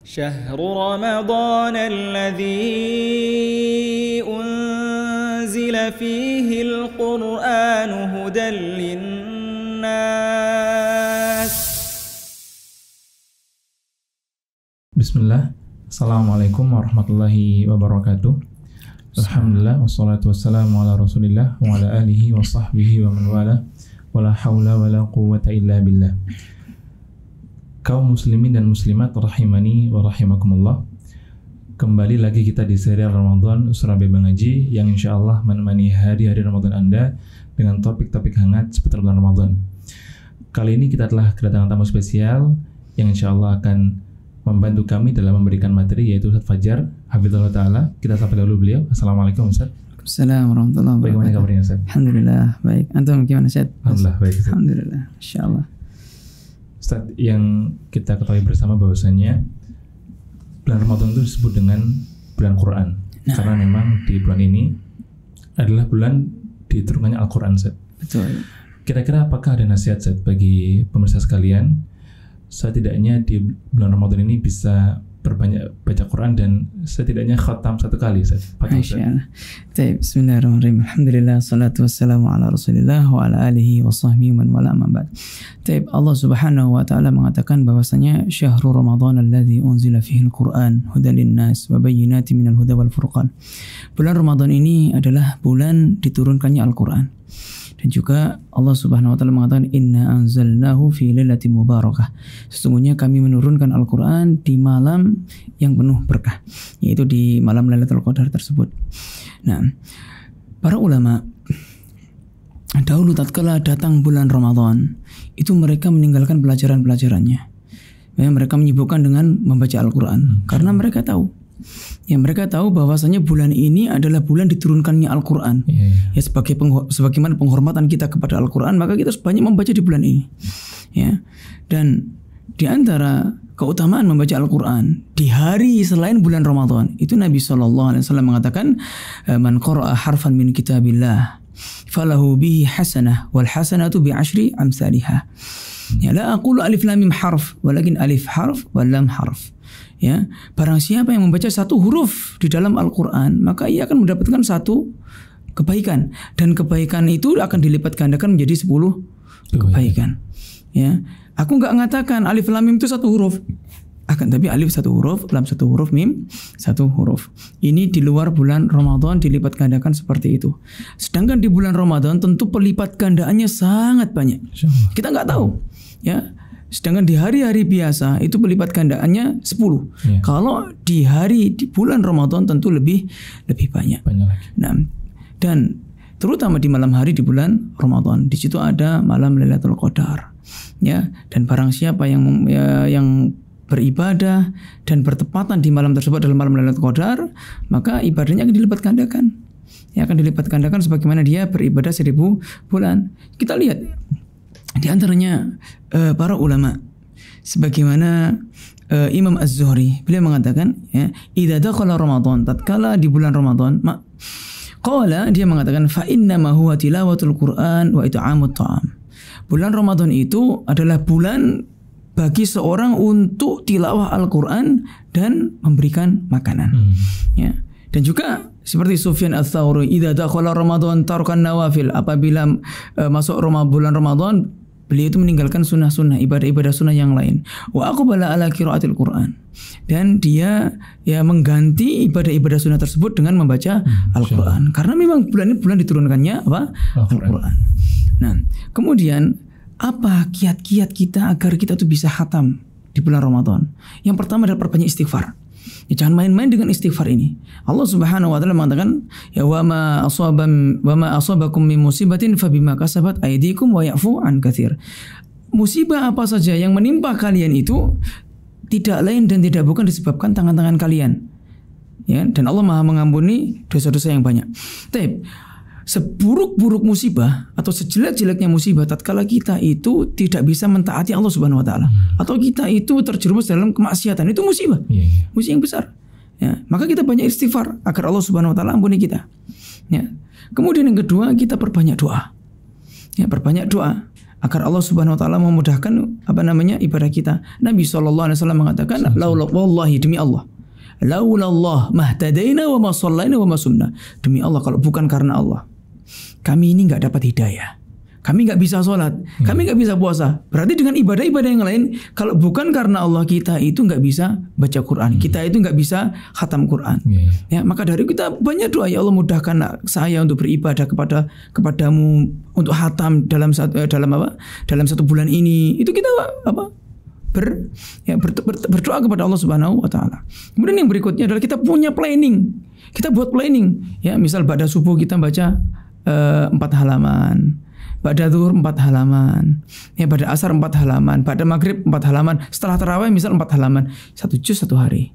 شهر رمضان الذي أنزل فيه القرآن هدى للناس. Bismillah. Assalamualaikum warahmatullahi wabarakatuh. Alhamdulillah wassalatu wassalamu ala Rasulillah wa ala alihi wa sahbihi wa man wala wala haula wala quwwata illa billah. Kaum muslimin dan muslimat rahimani wa rahimakumullah. Kembali lagi kita di serial Ramadan Surabaya Mengaji yang insyaallah menemani hari-hari Ramadan Anda dengan topik-topik hangat seputar bulan Ramadan. Kali ini kita telah kedatangan tamu spesial yang insyaallah akan membantu kami dalam memberikan materi, yaitu Ustaz Fajar Hafizahullah Ta'ala. Kita sapa dulu beliau. Assalamualaikum Ustaz. Assalamualaikum warahmatullahi wabarakatuh. Bagaimana kabarnya Ustaz? Alhamdulillah baik. Antum gimana Ustaz? Alhamdulillah baik Ustaz. Alhamdulillah, insyaallah. Ustaz, yang kita ketahui bersama bahwasanya bulan Ramadan itu disebut dengan bulan Quran. Karena memang di bulan ini adalah bulan diturunkannya Al-Quran Ustaz. Betul. Kira-kira apakah ada nasihat Ustaz bagi pemirsa sekalian setidaknya di bulan Ramadan ini bisa berbanyak baca Quran dan setidaknya khatam satu kali Ustaz? Masyaallah. Baik, bismillahirrahmanirrahim. Alhamdulillah, salatu wassalamu ala Rasulillah wa ala alihi wa sahbihi man wala amma ba'd. Baik, Allah Subhanahu wa taala mengatakan bahwasanya syahrul Ramadan alladzi unzila fihi al-Qur'an hudan lin-nas wa bayyinatin minal huda wal furqan. Bulan Ramadan ini adalah bulan diturunkannya Al-Qur'an. Dan juga Allah Subhanahu wa taala mengatakan inna anzalnahu fi lailatin mubarakah. Sesungguhnya kami menurunkan Al-Qur'an di malam yang penuh berkah, yaitu di malam Lailatul Qadar tersebut. Nah, para ulama dahulu tatkala datang bulan Ramadan, itu mereka meninggalkan pelajaran-pelajarannya. Ya, mereka menyibukkan dengan membaca Al-Qur'an karena mereka tahu bahwasanya bulan ini adalah bulan diturunkannya Al-Quran. Ya, sebagaimana penghormatan kita kepada Al-Quran, maka kita harus banyak membaca di bulan ini. Ya, dan di antara keutamaan membaca Al-Quran di hari selain bulan Ramadan, itu Nabi SAW mengatakan, man qara'a harfan min kitabillah falahu bihi hasanah wal hasanatu bi asyri amsalihah. Ya, la aqulu alif lam mim harf walakin alif harf wal lam harf. Ya, barang siapa yang membaca satu huruf di dalam Al-Quran, maka ia akan mendapatkan satu kebaikan, dan kebaikan itu akan dilipat gandakan menjadi 10 kebaikan. Ya, aku nggak mengatakan alif lam mim itu satu huruf, akan tapi alif satu huruf, lam satu huruf, mim satu huruf. Ini di luar bulan Ramadan dilipat gandakan seperti itu. Sedangkan di bulan Ramadan tentu pelipat gandaannya sangat banyak. Kita nggak tahu. Ya. Sedangkan di hari-hari biasa itu pelipat gandaannya 10. Ya. Kalau di bulan Ramadan tentu lebih banyak lagi. Nah, dan terutama di malam hari di bulan Ramadan, di situ ada malam Lailatul Qadar. Ya, dan barang siapa yang beribadah dan bertepatan di malam tersebut dalam malam Lailatul Qadar, maka ibadahnya akan dilipat gandakan. Ya, akan dilipat gandakan sebagaimana dia beribadah 1000 bulan. Kita lihat di antaranya para ulama, sebagaimana Imam Az-Zuhri, beliau mengatakan, ya, idza dakhala Ramadan, tatkala di bulan Ramadan, qala, dia mengatakan, fa inna ma huwa tilawatul Qur'an wa it'amut ta'am. Bulan Ramadan itu adalah bulan bagi seorang untuk tilawah Al-Qur'an dan memberikan makanan. Ya. Dan juga seperti Sufyan Ats-Tsauri, idza dakhala Ramadan tarkan nawafil, apabila masuk bulan Ramadan, beliau itu meninggalkan sunnah-sunnah, ibadah-ibadah sunnah yang lain. Wa aqbala ala qiraatil Qur'an. Dan dia ya mengganti ibadah-ibadah sunnah tersebut dengan membaca Al-Qur'an. Karena memang bulan ini bulan diturunkannya apa? Al-Qur'an. Nah, kemudian apa kiat-kiat kita agar kita tuh bisa khatam di bulan Ramadan? Yang pertama adalah perbanyak istighfar. Ya, jangan main-main dengan istighfar ini. Allah Subhanahu wa taala mengatakan, ya wa ma asabakum min musibatin fabima kasabat aydikum wa ya'fu an katsir. Musibah apa saja yang menimpa kalian itu tidak lain dan tidak bukan disebabkan tangan-tangan kalian. Ya, dan Allah Maha mengampuni dosa-dosa yang banyak. Tapi seburuk-buruk musibah atau sejelek-jeleknya musibah tatkala kita itu tidak bisa mentaati Allah Subhanahu wa taala, atau kita itu terjerumus dalam kemaksiatan, itu musibah. Musibah yang besar. Ya, maka kita banyak istighfar agar Allah Subhanahu wa taala ampuni kita. Ya. Kemudian yang kedua, kita perbanyak doa. Ya, perbanyak doa agar Allah Subhanahu wa taala memudahkan ibadah kita. Nabi sallallahu alaihi wasallam mengatakan, wallahi demi Allah, laulallah mahtadaina wa ma shallaina wa ma sumna. Demi Allah, kalau bukan karena Allah, kami ini enggak dapat hidayah. Kami nggak bisa sholat, kami nggak bisa puasa. Berarti dengan ibadah-ibadah yang lain, kalau bukan karena Allah, kita itu nggak bisa baca Quran, kita itu nggak bisa khatam Quran. Ya, maka dari kita banyak doa, ya Allah mudahkan saya untuk beribadah kepadamu, untuk khatam dalam satu bulan ini. Itu kita berdoa kepada Allah Subhanahu wa taala. Kemudian yang berikutnya adalah kita punya planning. Kita buat planning. Ya, misal pada subuh kita baca 4 halaman. Pada zuhur 4 halaman, ya pada asar 4 halaman, pada maghrib 4 halaman, setelah tarawih misal 4 halaman, 1 juz 1 hari,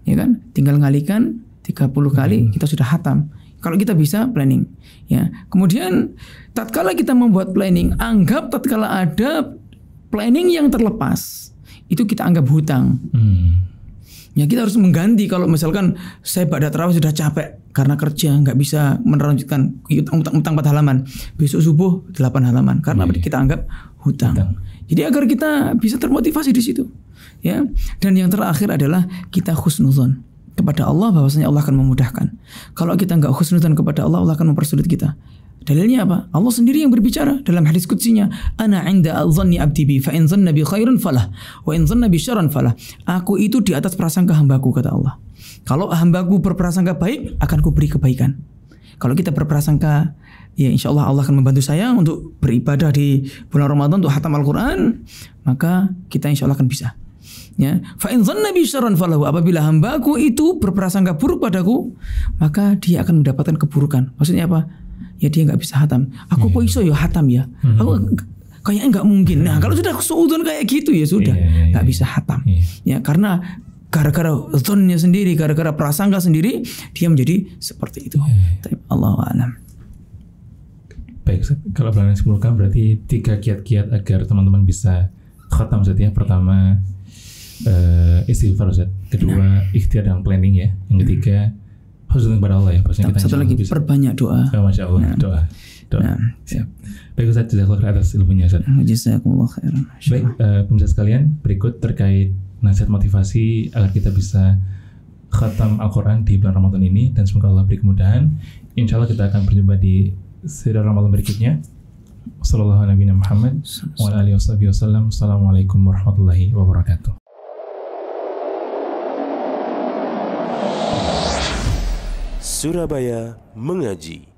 ya kan? Tinggal ngalikan 30 kali kita sudah hatam. Kalau kita bisa planning, ya. Kemudian tatkala kita membuat planning, anggap tatkala ada planning yang terlepas, itu kita anggap hutang. Ya, kita harus mengganti. Kalau misalkan saya pada tarawih sudah capek karena kerja, nggak bisa melanjutkan utang 4 halaman, besok subuh 8 halaman, karena kita anggap hutang. Jadi agar kita bisa termotivasi di situ, ya. Dan yang terakhir adalah kita husnuzon kepada Allah, bahwasanya Allah akan memudahkan. Kalau kita nggak husnuzon kepada Allah, Allah akan mempersulit kita. Dalilnya apa? Allah sendiri yang berbicara dalam hadis qudsinya, ana 'inda adh-dhanni 'abdi bi, fa in dhanna bi khairan falah, wa in dhanna bi syarran falah. Aku itu di atas prasangka hambaku, kata Allah. Kalau hambaku berprasangka baik, akan kuberi kebaikan. Kalau kita berprasangka, ya insya Allah Allah akan membantu saya untuk beribadah di bulan Ramadan untuk khatam Al-Quran, maka kita insya Allah akan bisa. Ya, fa in dhanna bi syarran falahu. Apabila hambaku itu berprasangka buruk padaku, maka dia akan mendapatkan keburukan. Maksudnya apa? Ya dia nggak bisa hatam. Aku kok iso ya hatam ya. Aku kayaknya nggak mungkin. Nah, kalau sudah suudzon kayak gitu ya sudah nggak bisa hatam. Ya, karena gara-gara zonnya sendiri, gara-gara prasangka sendiri, dia menjadi seperti itu. Allahu a'lam. Baik, kalau planning simpulkan berarti 3 kiat-kiat agar teman-teman bisa khatam, Ustaz ya. Pertama istighfar, Ustaz. Kedua ikhtiar dan planning ya. Yang ketiga husnuzon kepada Allah ya. Satu lagi bisa perbanyak doa. Masya Allah, doa. Siap. Baik Ustaz, jazakallahu khairan atas ilmunya Ustaz. Jazakumullah khairan. Baik, pemirsa sekalian, berikut terkait nasihat motivasi agar kita bisa khatam Al-Quran di bulan Ramadan ini, dan semoga Allah beri kemudahan. Insya Allah kita akan berjumpa di serial Ramadan berikutnya. Sallallahu alaihi Muhammad wa alihi wasallam. Assalamualaikum warahmatullahi wabarakatuh. Surabaya Mengaji.